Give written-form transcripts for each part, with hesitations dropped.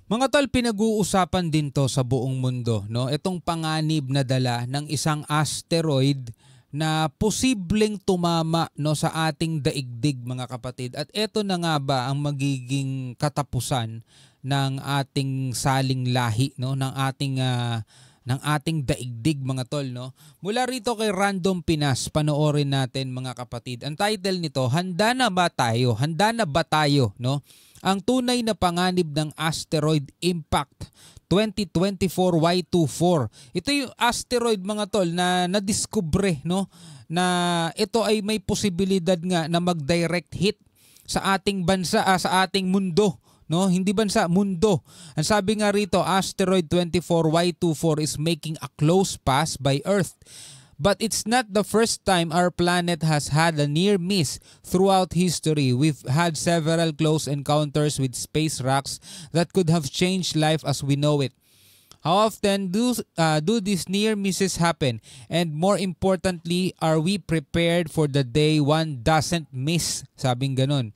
Mga tol, pinag-uusapan din to sa buong mundo, no? Itong panganib na dala ng isang asteroid na posibleng tumama, no, sa ating daigdig, mga kapatid. At ito na nga ba ang magiging katapusan ng ating saling lahi, no, ng ating daigdig, mga tol, no? Mula rito kay Random Pinas, panoorin natin, mga kapatid. Ang title nito, Handa na ba tayo? Handa na ba tayo, no? Ang tunay na panganib ng asteroid impact 2024 Y24. Ito yung asteroid, mga tol, na nadiskubre, no, na ito ay may posibilidad nga na mag-direct hit sa ating bansa, sa ating mundo, no? Hindi bansa, mundo. Ang sabi nga rito, asteroid 24 Y24 is making a close pass by Earth. But it's not the first time our planet has had a near miss throughout history. We've had several close encounters with space rocks that could have changed life as we know it. How often do these near misses happen? And more importantly, are we prepared for the day one doesn't miss? Sabing ganun.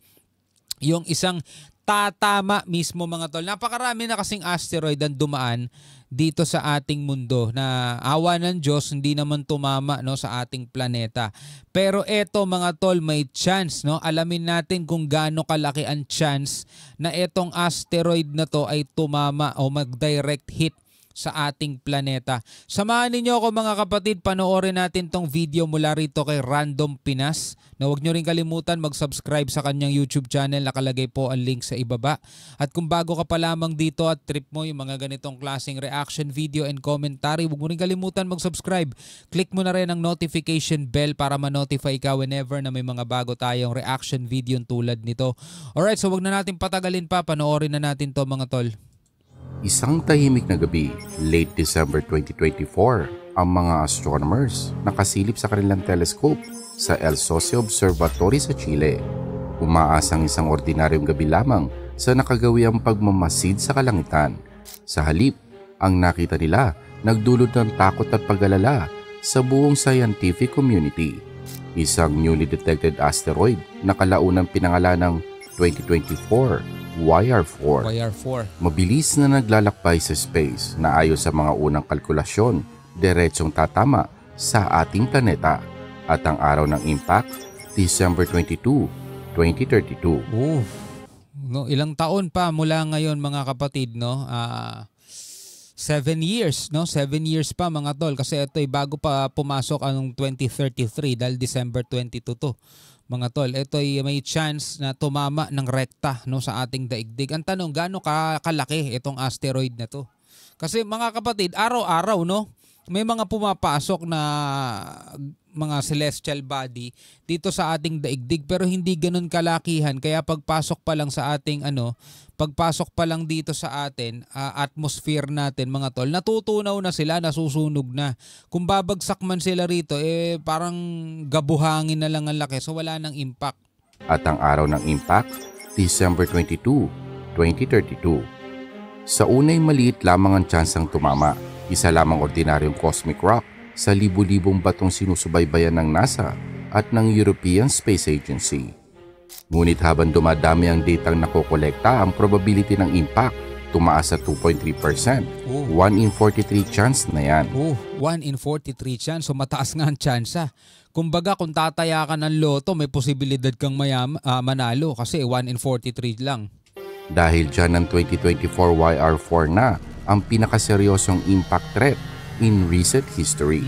Yung isang tatama mismo, mga tol. Napakarami na kasing asteroid ang dumaan dito sa ating mundo na awa ng Diyos hindi naman tumama, no, sa ating planeta. Pero eto, mga tol, may chance, no? Alamin natin kung gaano kalaki ang chance na etong asteroid na to ay tumama o mag-direct hit sa ating planeta. Samahan ninyo ako, mga kapatid, panoorin natin tong video mula rito kay Random Pinas. Na huwag nyo rin kalimutan mag-subscribe sa kanyang YouTube channel. Nakalagay po ang link sa ibaba. At kung bago ka pa lamang dito at trip mo yung mga ganitong klaseng reaction video and commentary, huwag mo rin kalimutan mag-subscribe. Click mo na rin ang notification bell para ma-notify ka whenever na may mga bago tayong reaction video tulad nito. Alright, so huwag na natin patagalin pa. Panoorin na natin to, mga tol. Isang tahimik na gabi, late December 2024, ang mga astronomers nakasilip sa kanilang telescope sa El Socio Observatory sa Chile. Umaasang isang ordinaryong gabi lamang sa nakagawiang pagmamasid sa kalangitan. Sa halip, ang nakita nila nagdulot ng takot at pag-alala sa buong scientific community. Isang newly detected asteroid na kalaunang pinangalan ng 2024 YR4. Mabilis na naglalakbay sa space na ayon sa mga unang kalkulasyon, diretsong tatama sa ating planeta. At ang araw ng impact, December 22, 2032. No, ilang taon pa mula ngayon, mga kapatid, no? 7 years, no? 7 years pa, mga tol, kasi ito ay bago pa pumasok ang 2033 dahil December 22 to. Mga tol, ito ay may chance na tumama ng rekta, no, sa ating daigdig. Ang tanong, gaano kalaki itong asteroid na to? Kasi, mga kapatid, araw-araw, no, may mga pumapasok na mga celestial body dito sa ating daigdig, pero hindi ganun kalakihan. Kaya pagpasok pa lang sa ating pagpasok pa lang dito sa atin atmosphere natin, mga tol, natutunaw na sila, nasusunog na. Kung babagsak man sila rito, parang gabuhangin na lang ang laki, so wala nang impact. At ang araw ng impact, December 22, 2032. Sa unay maliit lamang ang tsansang tumama, isa lamang ordinaryong cosmic rock sa libu-libong batong sinusubaybayan ng NASA at ng European Space Agency. Ngunit habang dumadami ang datang nakokolekta, ang probability ng impact tumaas sa 2.3%. 1 in 43 chance na yan. 1 in 43 chance. So mataas nga ang tsansa. Kumbaga, kung tataya ka ng loto, may posibilidad kang manalo kasi 1 in 43 lang. Dahil dyan ang 2024 YR4 na ang pinakaseryosong impact threat in recent history.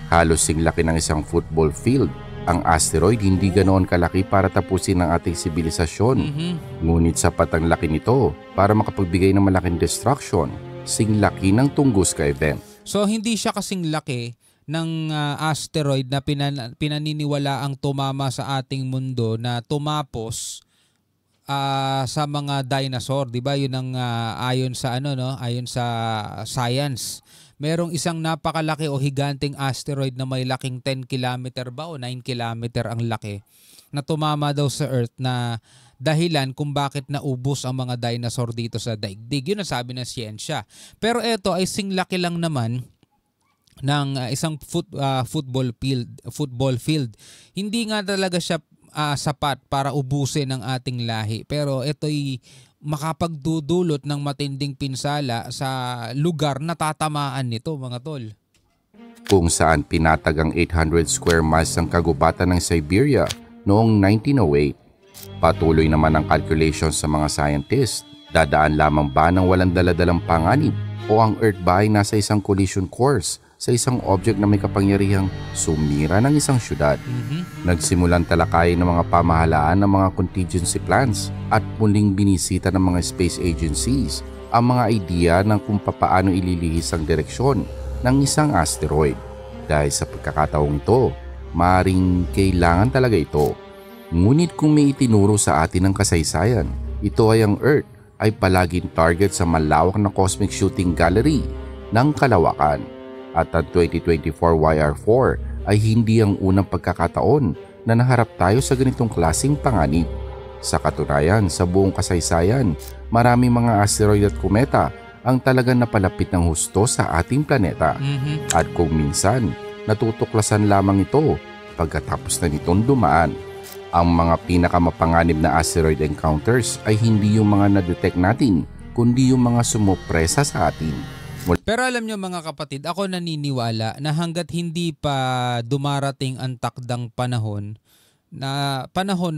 Halos singlaki ng isang football field. Ang asteroid hindi ganoon kalaki para tapusin ang ating sibilisasyon. Ngunit sapat ang laki nito para makapagbigay ng malaking destruction, singlaki ng Tunguska event. So hindi siya kasing laki ng asteroid na pinaniniwala ang tumama sa ating mundo na tumapos sa mga dinosaur, 'di ba? 'Yun ang ayon sa ayon sa science. Merong isang napakalaki o higanteng asteroid na may laking 10 kilometer ba o 9 kilometer ang laki na tumama daw sa Earth na dahilan kung bakit naubos ang mga dinosaur dito sa daigdig. Yun ang sabi ng siyensya. Pero ito ay singlaki lang naman ng isang football field. Hindi nga talaga siya sapat para ubusin ang ating lahi. Pero ito'y makapagdudulot ng matinding pinsala sa lugar na tatamaan nito, mga tol. Kung saan pinatag ang 800 square miles ng kagubatan ng Siberia noong 1908. Patuloy naman ang calculations sa mga scientists. Dadaan lamang ba ng walang daladalang panganib o ang Earth ba ay nasa isang collision course sa isang object na may kapangyarihang sumira ng isang syudad? Nagsimulan talakayin ng mga pamahalaan ng mga contingency plans at muling binisita ng mga space agencies ang mga idea ng kung papaano ililihis ang direksyon ng isang asteroid. Dahil sa pagkakataong ito, maaaring kailangan talaga ito. Ngunit kung may itinuro sa atin ng kasaysayan, ito ay ang Earth ay palaging target sa malawak na cosmic shooting gallery ng kalawakan. At ang 2024 YR4 ay hindi ang unang pagkakataon na naharap tayo sa ganitong klaseng panganib. Sa katunayan, sa buong kasaysayan, maraming mga asteroid at kometa ang talagang napalapit ng husto sa ating planeta. At kung minsan, natutuklasan lamang ito pagkatapos na nitong dumaan. Ang mga pinakamapanganib na asteroid encounters ay hindi yung mga na-detect natin, kundi yung mga sumupresa sa atin. Pero alam nyo mga kapatid, ako naniniwala na hanggat hindi pa dumarating ang takdang panahon na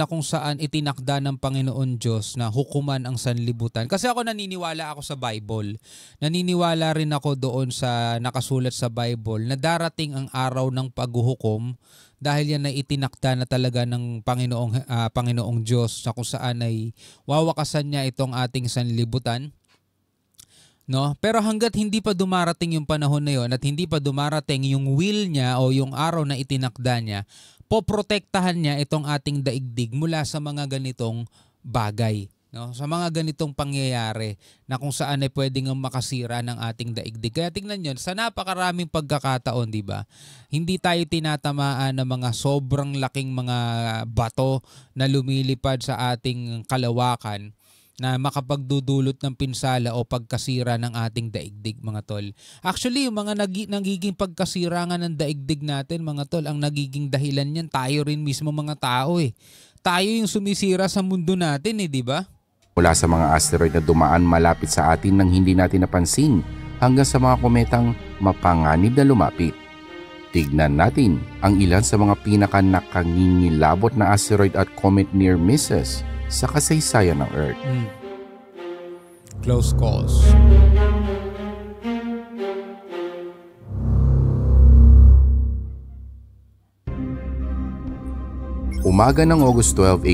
kung saan itinakda ng Panginoon Diyos na hukuman ang sanlibutan. Kasi ako naniniwala ako sa Bible. Naniniwala rin ako doon sa nakasulat sa Bible na darating ang araw ng paghuhukom dahil yan ay itinakda na talaga ng Panginoong Diyos na kung saan ay wawakasan niya itong ating sanlibutan. No? Pero hanggat hindi pa dumarating yung panahon na yon at hindi pa dumarating yung will niya o yung araw na itinakda niya, poprotektahan niya itong ating daigdig mula sa mga ganitong bagay. No? Sa mga ganitong pangyayari na kung saan ay pwedeng makasira ng ating daigdig. Kaya tingnan nyo, sa napakaraming pagkakataon, di ba? Hindi tayo tinatamaan ng mga sobrang laking mga bato na lumilipad sa ating kalawakan na makapagdudulot ng pinsala o pagkasira ng ating daigdig, mga tol. Actually, yung mga nagiging pagkasira nga ng daigdig natin, mga tol, ang nagiging dahilan niyan, tayo rin mismo mga tao eh. Tayo yung sumisira sa mundo natin eh, di ba? Mula sa mga asteroid na dumaan malapit sa atin nang hindi natin napansin hanggang sa mga kometang mapanganib na lumapit. Tignan natin ang ilan sa mga pinaka-nakangingilabot na asteroid at comet near misses sa kasaysayan ng Earth. Close calls. Umaga ng August 12,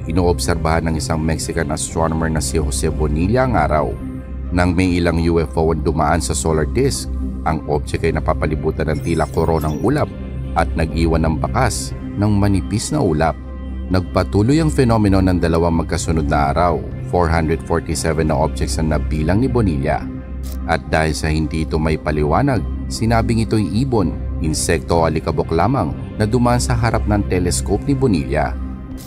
1883, inoobserbahan ng isang Mexican astronomer na si Jose Bonilla ang araw. Nang may ilang UFO ang dumaan sa solar disk, ang object ay napapalibutan ng tila koronang ulap at nag-iwan ng bakas ng manipis na ulap. Nagpatuloy ang fenomeno ng dalawang magkasunod na araw, 447 na objects ang nabilang ni Bonilla. At dahil sa hindi ito may paliwanag, sinabing ito'y ibon, insekto o alikabok lamang na dumaan sa harap ng telescope ni Bonilla.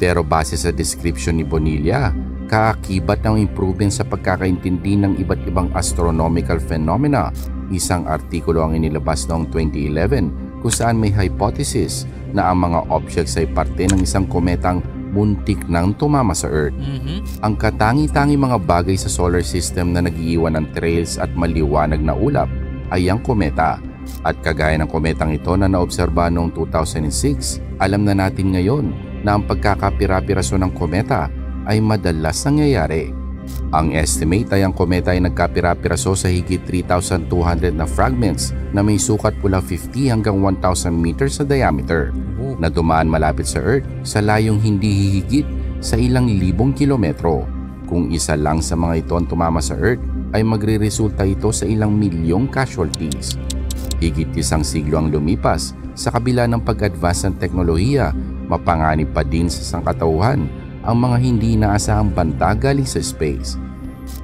Pero base sa description ni Bonilla, kaakibat ng improvement sa pagkakaintindi ng iba't ibang astronomical phenomena. Isang artikulo ang inilabas noong 2011 kung saan may hypothesis na ang mga objects ay parte ng isang kometang muntik nang tumama sa Earth. Ang katangi-tangi mga bagay sa solar system na nag-iiwan ng trails at maliwanag na ulap ay ang kometa. At kagaya ng kometang ito na naobserba noong 2006, alam na natin ngayon na ang pagkakapira-piraso ng kometa ay madalas nangyayari. Ang estimate ay ang kometa ay nagkapira-piraso sa higit 3,200 na fragments na may sukat mula 50 hanggang 1,000 meters sa diameter na dumaan malapit sa Earth sa layong hindi hihigit sa ilang libong kilometro. Kung isa lang sa mga ito ang tumama sa Earth ay magre-resulta ito sa ilang milyong casualties. Higit isang siglo ang lumipas sa kabila ng pag-advance ng teknolohiya, mapanganib pa din sa sangkatauhan ang mga hindi inaasahang banta galing sa space.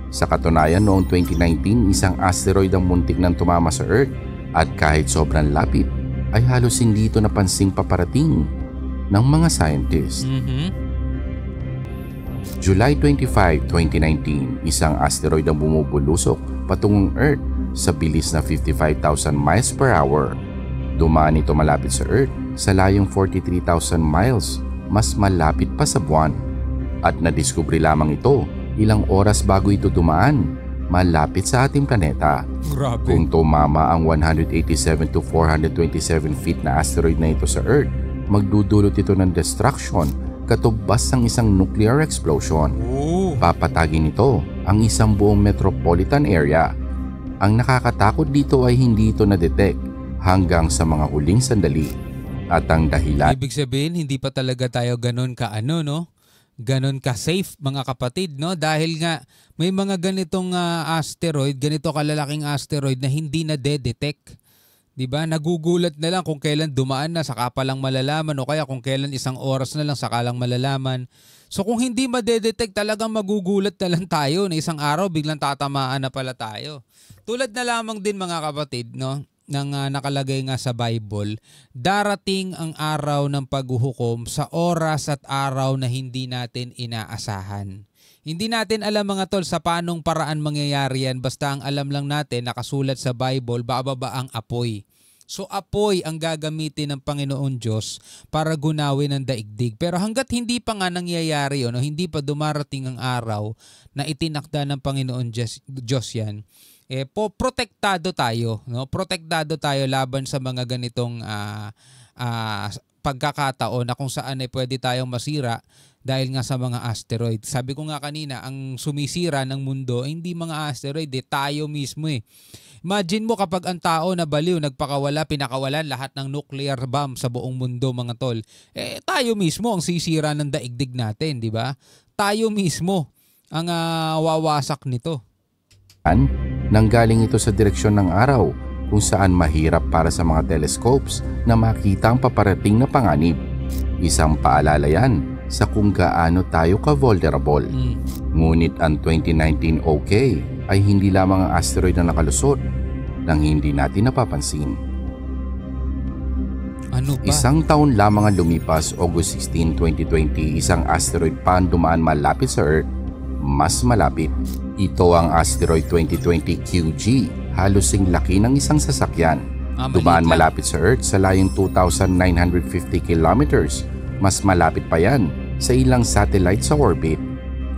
Sa katunayan noong 2019, isang asteroid ang muntik nang tumama sa Earth at kahit sobrang lapit ay halos hindi ito napansing paparating ng mga scientists. July 25, 2019, isang asteroid ang bumubulusok patungong Earth sa bilis na 55,000 miles per hour. Dumaan ito malapit sa Earth sa layong 43,000 miles, mas malapit pa sa buwan. At nadiskubre lamang ito ilang oras bago ito dumaan malapit sa ating planeta. Grabe. Kung tumama ang 187 to 427 feet na asteroid na ito sa Earth, magdudulot ito ng destruction katubas ng isang nuclear explosion. Papatagin nito ang isang buong metropolitan area. Ang nakakatakot dito ay hindi ito na-detect hanggang sa mga huling sandali. At ang dahilan... Ibig sabihin, hindi pa talaga tayo ganun no? Ganun ka-safe mga kapatid, no? Dahil nga may mga ganitong asteroid, ganito kalalaking asteroid na hindi na-detect. 'Di ba? Nagugulat na lang kung kailan dumaan na, saka pa lang malalaman, o kaya kung kailan isang oras na lang saka lang malalaman. So kung hindi ma-detect, talagang magugulat na lang tayo na isang araw biglang tatamaan na pala tayo. Tulad na lamang din mga kapatid, no? Nang nakalagay nga sa Bible, darating ang araw ng paghuhukom sa oras at araw na hindi natin inaasahan. Hindi natin alam mga tol sa paanong paraan mangyayari yan, basta ang alam lang natin nakasulat sa Bible, bababa ang apoy. So apoy ang gagamitin ng Panginoon Diyos para gunawin ang daigdig. Pero hanggat hindi pa nga nangyayari, hindi pa dumarating ang araw na itinakda ng Panginoon Diyos yan, protektado tayo, no? Protektado tayo laban sa mga ganitong pagkakataon na kung saan ay pwede tayong masira dahil nga sa mga asteroid. Sabi ko nga kanina, ang sumisira ng mundo hindi mga asteroid, tayo mismo . Imagine mo kapag ang tao na baliw, pinakawalan lahat ng nuclear bomb sa buong mundo mga tol. Tayo mismo ang sisira ng daigdig natin, di ba? Tayo mismo ang wawasak nito. Nanggaling ito sa direksyon ng araw kung saan mahirap para sa mga telescopes na makita ang paparating na panganib. Isang paalala yan sa kung gaano tayo ka-vulnerable. Ngunit ang 2019 OK ay hindi lamang ang asteroid na nakalusot nang hindi natin napapansin. Ano pa? Isang taon lamang ang lumipas, August 16, 2020, isang asteroid pa ang dumaan malapit sa Earth. Mas malapit. Ito ang asteroid 2020 QG, halosing laki ng isang sasakyan. Dumaan malapit sa Earth sa layong 2,950 kilometers. Mas malapit pa yan sa ilang satellite sa orbit.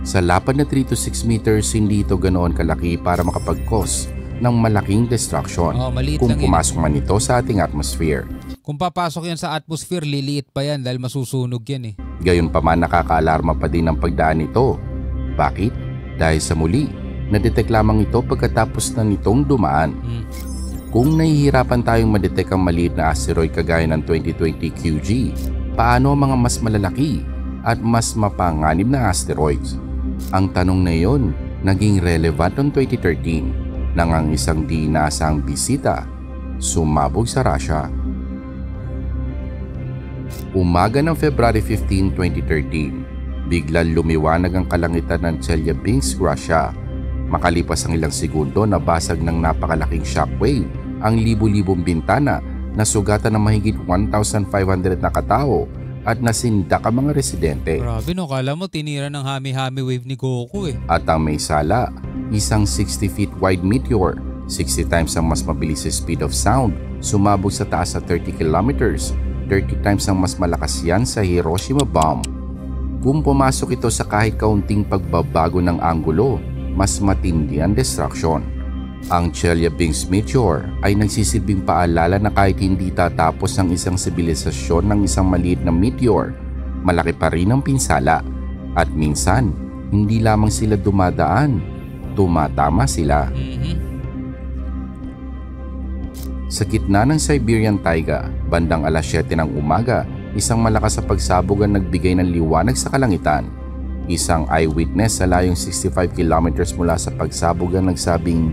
Sa lapad na 3 to 6 meters, hindi ito ganoon kalaki para makapag-cause ng malaking destruction kung pumasok man ito sa ating atmosphere. Kung papasok yan sa atmosphere, liliit pa yan dahil masusunog yan . Gayunpaman, nakakaalarma pa din ang pagdaan nito. Bakit? Dahil sa muli, na-detect lamang ito pagkatapos na nitong dumaan. Kung nahihirapan tayong ma-detect ang maliit na asteroid kagaya ng 2020 QG, paano ang mga mas malalaki at mas mapanganib na asteroids? Ang tanong na iyon naging relevant noong 2013 nang ang isang di inaasahang bisita sumabog sa Russia. Umaga ng February 15, 2013, biglang lumiwanag ang kalangitan ng Chelyabinsk, Russia. Makalipas ang ilang segundo, nabasag ng napakalaking shockwave ang libu-libong bintana, nasugatan ng mahigit 1,500 na katao at nasindak ang mga residente. Grabe no, kala mo tinira ng hami-hami wave ni Goku . At ang may sala, isang 60 feet wide meteor, 60 times ang mas mabilis sa speed of sound, sumabog sa taas sa 30 kilometers, 30 times ang mas malakas yan sa Hiroshima bomb. Kung pumasok ito sa kahit kaunting pagbabago ng anggulo, mas matindi ang destruction. Ang Chelyabinsk meteor ay nagsisilbing paalala na kahit hindi tatapos ang isang sibilisasyon ng isang maliit na meteor, malaki pa rin ang pinsala. At minsan, hindi lamang sila dumadaan, tumatama sila. Sa gitna ng Siberian Taiga, bandang alas 7 ng umaga, isang malakas na pagsabog ang nagbigay ng liwanag sa kalangitan. Isang eyewitness sa layong 65 kilometers mula sa pagsabog ang nagsabing,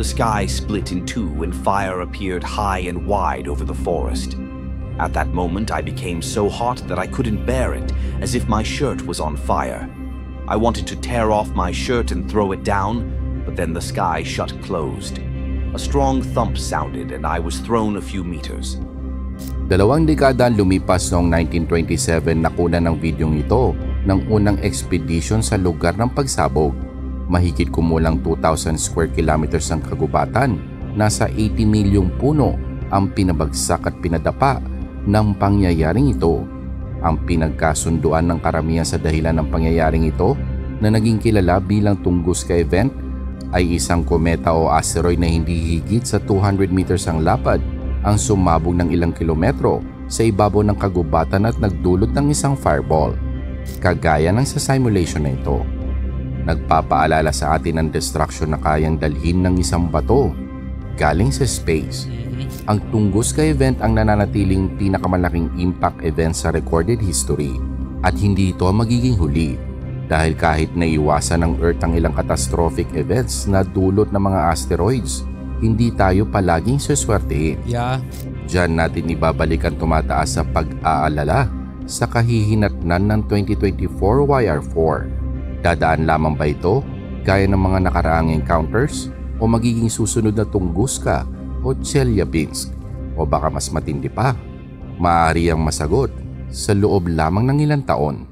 "The sky split in two and fire appeared high and wide over the forest. At that moment I became so hot that I couldn't bear it, as if my shirt was on fire. I wanted to tear off my shirt and throw it down, but then the sky shut closed. A strong thump sounded and I was thrown a few meters." 2 dekada lumipas noong 1927 nakuna ng videong ito ng unang expedition sa lugar ng pagsabog. Mahigit kumulang 2,000 square kilometers ang kagubatan, nasa 80 milyong puno ang pinabagsak at pinadapa ng pangyayaring ito. Ang pinagkasunduan ng karamihan sa dahilan ng pangyayaring ito na naging kilala bilang Tunguska Event ay isang kometa o asteroid na hindi higit sa 200 meters ang lapad ang sumabog ng ilang kilometro sa ibabaw ng kagubatan at nagdulot ng isang fireball. Kagaya ng sa simulation na ito, nagpapaalala sa atin ng destruction na kayang dalhin ng isang bato galing sa space. Ang Tunguska Event ang nananatiling pinakamalaking impact event sa recorded history at hindi ito magiging huli dahil kahit naiwasan ng Earth ang ilang catastrophic events na dulot ng mga asteroids, hindi tayo palaging suswertehin. Diyan natin ibabalik ang tumataas sa pag-aalala sa kahihinatnan ng 2024 YR4. Dadaan lamang ba ito gaya ng mga nakaraang encounters o magiging susunod na Tunguska o Chelyabinsk o baka mas matindi pa? Maaari ang masagot sa loob lamang ng ilang taon.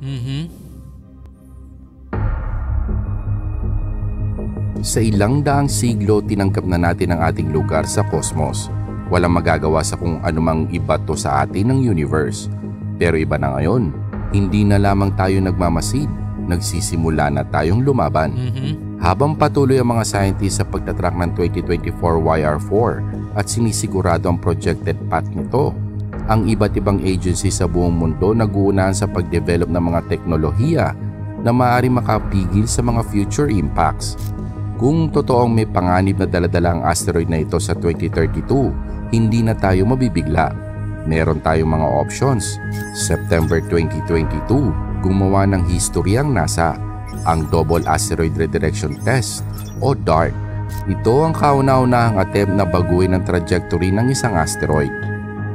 Sa ilang daang siglo, tinanggap na natin ang ating lugar sa kosmos. Walang magagawa sa kung anumang ibato sa atin ng universe. Pero iba na ngayon, hindi na lamang tayo nagmamasid, nagsisimula na tayong lumaban. Habang patuloy ang mga scientists sa pagtatrack ng 2024 YR4 at sinisigurado ang projected path nito, ang iba't ibang agency sa buong mundo nag-uunahan sa pagdevelop ng mga teknolohiya na maaari makapigil sa mga future impacts. Kung totoong may panganib na daladala ang asteroid na ito sa 2032, hindi na tayo mabibigla. Meron tayong mga options. September 2022, gumawa ng history ang NASA, ang Double Asteroid Redirection Test o DART. Ito ang kauna-unahang attempt na baguhin ang trajectory ng isang asteroid.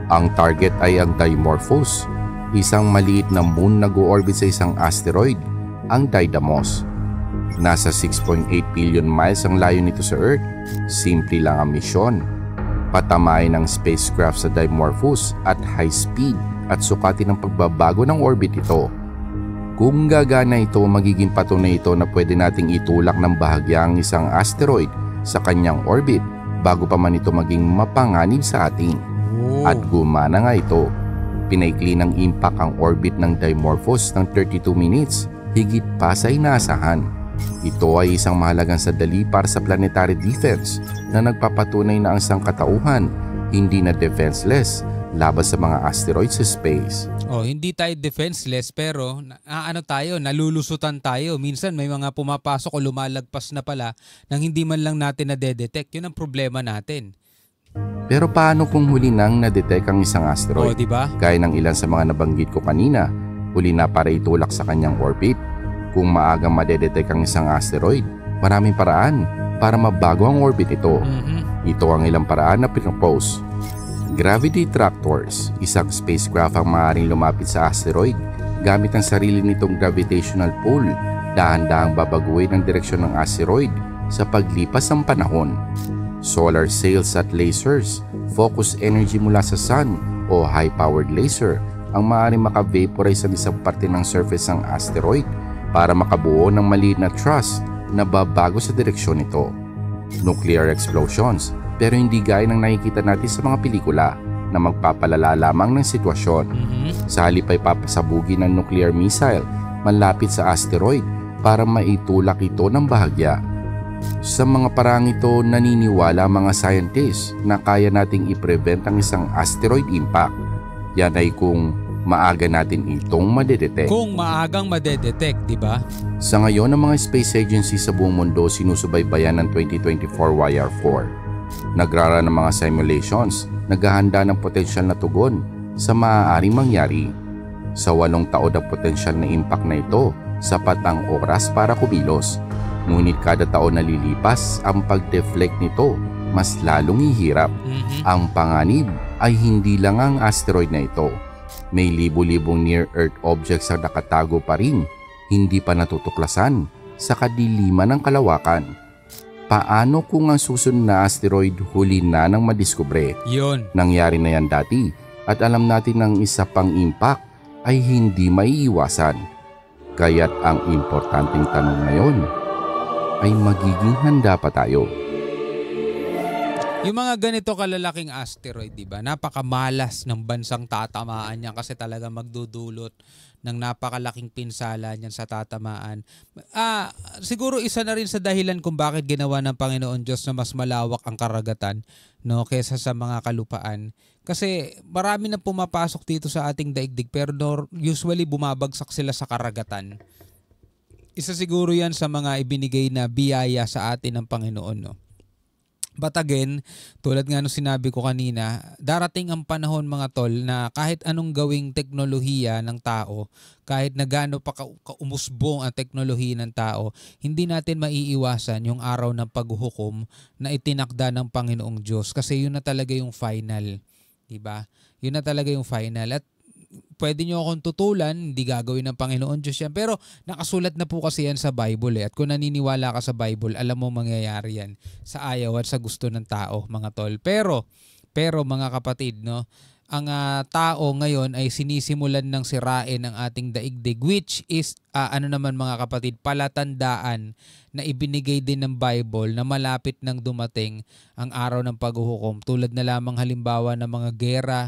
Ang target ay ang Dimorphos, isang maliit na moon na go-orbit sa isang asteroid, ang Didymos. Nasa 6.8 billion miles ang layo nito sa Earth. Simple lang ang misyon. Patamain ng spacecraft sa Dimorphos at high speed at sukatin ang pagbabago ng orbit ito. Kung gagana ito, magiging patunay ito na pwede nating itulak ng bahagya ang isang asteroid sa kanyang orbit bago pa man ito maging mapanganib sa atin. At gumana nga ito. Pinaikli ng impact ang orbit ng Dimorphos ng 32 minutes, higit pa sa inaasahan. Ito ay isang mahalagang sandali para sa planetary defense na nagpapatunay na ang sangkatauhan hindi na defenseless laban sa mga asteroids sa space. Hindi tayo defenseless pero nalulusutan tayo. Minsan may mga pumapasok o lumalagpas na pala nang hindi man lang natin na-detect. Yun ang problema natin. Pero paano kung huli nang na-detect ang isang asteroid? Diba? Gaya ng ilan sa mga nabanggit ko kanina, huli na para itulak sa kanyang orbit. Kung maagang madedetect ang isang asteroid, maraming paraan para mabago ang orbit ito. Ito ang ilang paraan na pinopose. Gravity Tractors, isang spacecraft ang maaaring lumapit sa asteroid gamit ang sarili nitong gravitational pull. Dahan-dahang babaguhin ang direksyon ng asteroid sa paglipas ng panahon. Solar sails at lasers, focus energy mula sa sun o high-powered laser ang maaaring makavaporize ang isang parte ng surface ng asteroid para makabuo ng maliit na thrust na babago sa direksyon nito. Nuclear explosions, pero hindi gaya ng nakikita natin sa mga pelikula na magpapalala lamang ng sitwasyon. Sa halip ay papasabugin ng nuclear missile malapit sa asteroid para maitulak ito ng bahagya. Sa mga parang ito, naniniwala mga scientists na kaya nating i-prevent ang isang asteroid impact. Yan ay kung maaga natin itong madedetect. Kung maagang madedetect, di ba? Sa ngayon, ang mga space agencies sa buong mundo sinusubaybayan ng 2024 YR4. Nagrara ng mga simulations, naghahanda ng potensyal na tugon sa maaaring mangyari. Sa 8 taon ng potensyal na impact na ito, sapat ang oras para kumilos. Ngunit kada taon na lilipas, ang pag-deflect nito mas lalong ihirap. Ang panganib ay hindi lang ang asteroid na ito. May libu-libong near-Earth objects ang nakatago pa rin, hindi pa natutuklasan sa kadiliman ng kalawakan. Paano kung ang susunod na asteroid huli na nang madiskubre? Yun. Nangyari na yan dati at alam natin ng isa pang impact ay hindi maiiwasan. Kaya't ang importanteng tanong ngayon ay magiging handa pa tayo. Yung mga ganito kalalaking asteroid, di ba? Napakamalas ng bansang tatamaan niyan kasi talaga magdudulot ng napakalaking pinsala niyan sa tatamaan. Siguro isa na rin sa dahilan kung bakit ginawa ng Panginoon Diyos na mas malawak ang karagatan, no, kaysa sa mga kalupaan. Kasi marami na pumapasok dito sa ating daigdig pero usually bumabagsak sila sa karagatan. Isa siguro yan sa mga ibinigay na biyaya sa atin ng Panginoon, no? But again, tulad nga nung sinabi ko kanina, darating ang panahon mga tol na kahit anong gawing teknolohiya ng tao, kahit na gaano pa kaumusbong ang teknolohiya ng tao, hindi natin maiiwasan yung araw ng paghuhukom na itinakda ng Panginoong Diyos kasi yun na talaga yung final, diba? Yun na talaga yung final. At pwede nyo akong tutulan, hindi gagawin ng Panginoon Diyos yan. Pero nakasulat na po kasi yan sa Bible eh. At kung naniniwala ka sa Bible, alam mo mangyayari yan sa ayaw at sa gusto ng tao, mga tol. Pero mga kapatid, no, ang tao ngayon ay sinisimulan ng sirain ang ating daigdig, which is, naman mga kapatid, palatandaan na ibinigay din ng Bible na malapit nang dumating ang araw ng paghuhukom. Tulad na lamang halimbawa ng mga gera,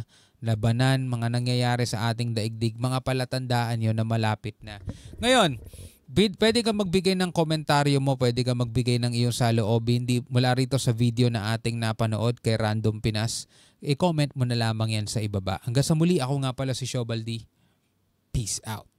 labanan, mga nangyayari sa ating daigdig, mga palatandaan yon na malapit na. Ngayon, pwede ka magbigay ng komentaryo mo, pwede ka magbigay ng iyong saloobin mula rito sa video na ating napanood kay Random Pinas. I-comment mo na lamang yan sa ibaba. Hanggang sa muli, ako nga pala si Shobaldi. Peace out.